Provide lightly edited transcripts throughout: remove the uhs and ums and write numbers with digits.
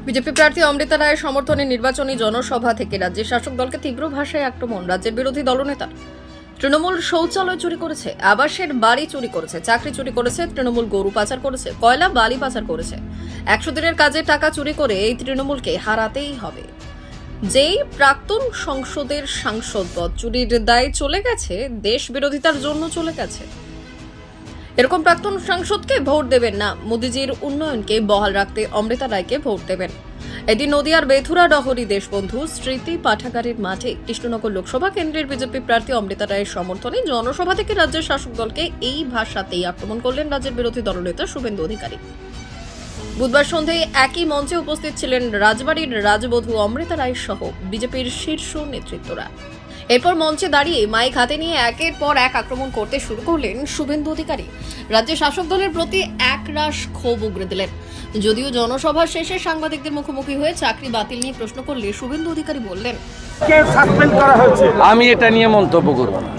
BJP প্রার্থী অমৃতা রায়ের সমর্থনে নির্বাচনী জনসভা থেকে রাজ্যের শাসক দলকে তীব্র ভাষায় আক্রমণ। রাজ্যের বিরোধী দলনেতা তৃণমূল শৌচালয় চুরি করেছে, আবাসের বাড়ি চুরি করেছে, চাকরি চুরি করেছে, তৃণমূল গরু পাচার করেছে, কয়লা বালি পাচার করেছে। 100 দিনের কাজের টাকা চুরি করে এই তৃণমূলকে হারাতেই হবে। যেই প্রাক্তন সংসদের সাংসদ পদ চুরির দায়ে চলে গেছে, দেশ বিরোধিতার জন্য চলে গেছে, এরকম প্রাক্তন সাংসদকে ভোট দেবেন না। মোদিজির উন্নয়নকে বহাল রাখতে অমৃতা রায়কে ভোট দেবেন। এদিন নদিয়ার বেথুরা ডহরি দেশবন্ধু স্মৃতি পাঠাগারের মাঠে কৃষ্ণনগর লোকসভা কেন্দ্রের বিজেপি প্রার্থী অমৃতা রায়ের সমর্থনে জনসভা থেকে রাজ্যের শাসক দলকে এই ভাষাতেই আক্রমণ করলেন রাজ্যের বিরোধী দলনেতা শুভেন্দু অধিকারী। বুধবার সন্ধ্যায় একই মঞ্চে উপস্থিত ছিলেন রাজবাড়ির রাজবধূ অমৃতা রায় সহ বিজেপির শীর্ষ নেতৃত্বরা। এরপর মঞ্চে দাঁড়িয়ে মাইক হাতে নিয়ে একের পর এক আক্রমণ করতে শুরু করলেন শুভেন্দু অধিকারী। রাজ্যের শাসক দলের প্রতি একরাশ ক্ষোভ উগরে দিলেন। যদিও জনসভা শেষে সাংবাদিকদের মুখোমুখি হয়ে চাকরি বাতিল নিয়ে প্রশ্ন করলে শুভেন্দু অধিকারী বললেন, আমি এটা নিয়ে মন্তব্য করব না।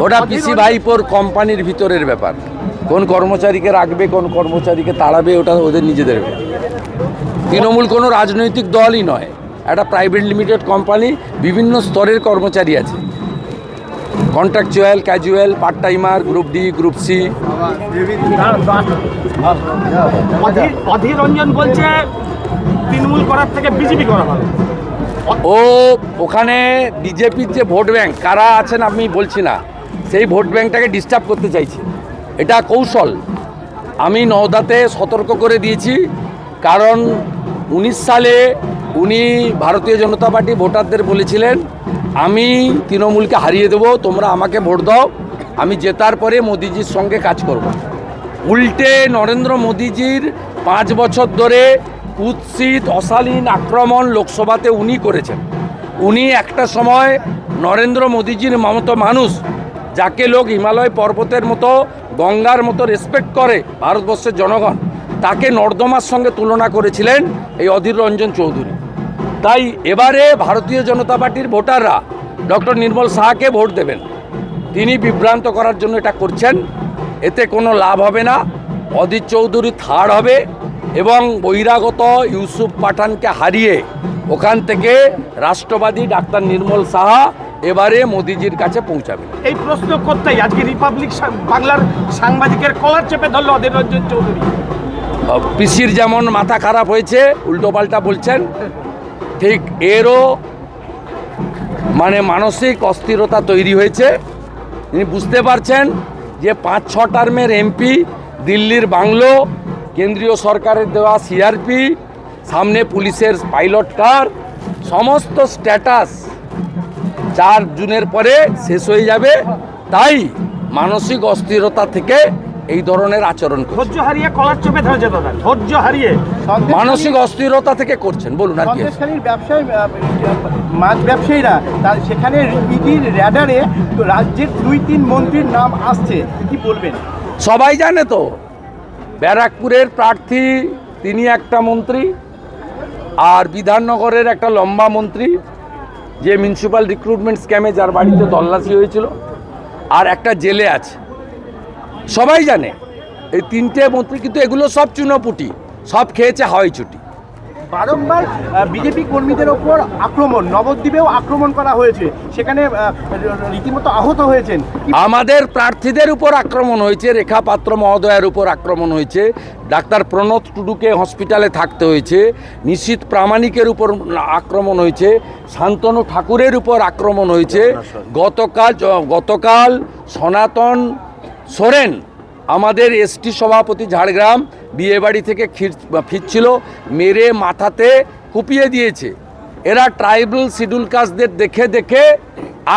ওটা পিসি ভাইপোর কোম্পানির ভিতরের ব্যাপার। কোন কর্মচারীকে রাখবে, কোন কর্মচারীকে তাড়াবে, ওটা ওদের নিজেদের ব্যাপার। তৃণমূল কোনো রাজনৈতিক দলই নয়, একটা প্রাইভেট লিমিটেড কোম্পানি। বিভিন্ন স্তরের কর্মচারী আছে, contractual, casual, part timer, group D, group C. Adhir Ranjan বলছে তৃণমূল করার থেকে বিজেপি করা ভালো। ও ওখানে বিজেপির যে ভোট ব্যাংক কারা আছেন আমি বলছি না, সেই ভোট ব্যাংকটাকে ডিস্টার্ব করতে চাইছি। এটা কৌশল। আমি নওদাতে সতর্ক করে দিয়েছি, কারণ 19 সালে উনি ভারতীয় জনতা পার্টি ভোটারদের বলেছিলেন, আমি তৃণমূলকে হারিয়ে দেবো, তোমরা আমাকে ভোট দাও, আমি জেতার পরে মোদিজির সঙ্গে কাজ করব। উল্টে নরেন্দ্র মোদিজির 5 বছর ধরে কুৎসিত অশালীন আক্রমণ লোকসভাতে উনি করেছেন। উনি একটা সময় নরেন্দ্র মোদিজির মতো মানুষ, যাকে লোক হিমালয় পর্বতের মতো, গঙ্গার মতো রেসপেক্ট করে ভারতবর্ষের জনগণ, তাকে নর্দমার সঙ্গে তুলনা করেছিলেন এই অধীর রঞ্জন চৌধুরী। তাই এবারে ভারতীয় জনতা পার্টির ভোটাররা ডক্টর নির্মল সাহাকে ভোট দেবেন। তিনি বিভ্রান্ত করার জন্য এটা করছেন, এতে কোনো লাভ হবে না। অধীর চৌধুরী থার্ড হবে এবং বহিরাগত ইউসুফ পাঠানকে হারিয়ে ওখান থেকে রাষ্ট্রবাদী ডাক্তার নির্মল সাহা এবারে মোদিজির কাছে পৌঁছাবে। এই প্রশ্ন করতেই আজকে রিপাবলিক বাংলার সাংবাদিকের কলার চেপে ধরল অধীর রঞ্জন চৌধুরী। পিসির যেমন মাথা খারাপ হয়েছে, উল্টোপাল্টা বলছেন, ঠিক এরও মানসিক অস্থিরতা তৈরি হয়েছে। তিনি বুঝতে পারছেন যে 5-6 টার্মের এমপি, দিল্লির বাংলো, কেন্দ্রীয় সরকারের দেওয়া সিআরপি, সামনে পুলিশের পাইলট কার, সমস্ত স্ট্যাটাস 4 জুনের পরে শেষ হয়ে যাবে। তাই মানসিক অস্থিরতা থেকে এই ধরনের আচরণ করছে। ধৈর্য হারিয়ে কলার চেপে ধরেছে দাদা, ধৈর্য হারিয়ে মানসিক অস্থিরতা থেকে করছেন। বলুন আর কি। ব্যবসায়ী, মাছ ব্যবসায়ীরা সেখানে ইডির র্যাডারে রাজ্যের 2-3 মন্ত্রীর নাম আসছে, কি বলবেন? সবাই জানে তো, ব্যারাকপুরের প্রার্থী তিনি একটা মন্ত্রী, আর বিধাননগরের একটা লম্বা মন্ত্রী, যে মিউনিসিপ্যাল রিক্রুটমেন্ট স্ক্যামে যার বাড়িতে তল্লাশি হয়েছিল, আর একটা জেলে আছে। সবাই জানে এই 3টে মন্ত্রী, কিন্তু এগুলো সব চুনোপুটি, সব খেয়েছে হাওয়াই ছুটি। বারংবার বিজেপি কর্মীদের ওপর আক্রমণ, নবদ্বীপেও আক্রমণ করা হয়েছে, সেখানে রীতিমতো আহত হয়েছেন। আমাদের প্রার্থীদের উপর আক্রমণ হয়েছে, রেখা পাত্র মহোদয়ের উপর আক্রমণ হয়েছে, ডাক্তার প্রণত টুডুকে হসপিটালে থাকতে হয়েছে, নিশীথ প্রামাণিকের উপর আক্রমণ হয়েছে, শান্তনু ঠাকুরের উপর আক্রমণ হয়েছে। গতকাল সনাতন সোরেন, আমাদের এসটি সভাপতি ঝাড়গ্রাম, বিয়েবাড়ি থেকে ফিরছিল, মেরে মাথাতে কুপিয়ে দিয়েছে। এরা ট্রাইবাল শিডিউল কাস্টদের দেখে দেখে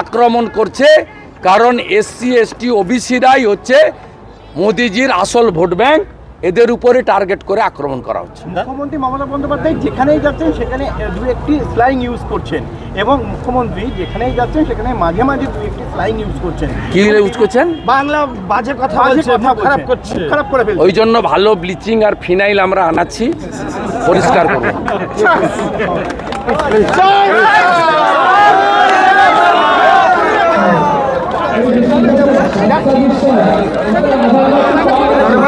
আক্রমণ করছে, কারণ এসসি এসটি ওবিসিরাই হচ্ছে মোদিজির আসল ভোট ব্যাংক। এদের উপরে টার্গেট করে আক্রমণ করা হচ্ছে। মুখ্যমন্ত্রী মমতা বন্দ্যোপাধ্যায় যেখানেই যাচ্ছেন সেখানে 2-1টি স্ল্যাং ইউজ করছেন, এবং মুখ্যমন্ত্রী যেখানেই যাচ্ছেন সেখানে মাঝে মাঝে 2-1টি স্ল্যাং ইউজ করছেন। কি ইউজ করছেন? বাংলা বাজে কথা বলছে, খারাপ করছে, খারাপ করে ফেলছে। ওই জন্য ভালো ব্লিচিং আর ফিনাইল আমরা আনাচ্ছি, পরিষ্কার করবো।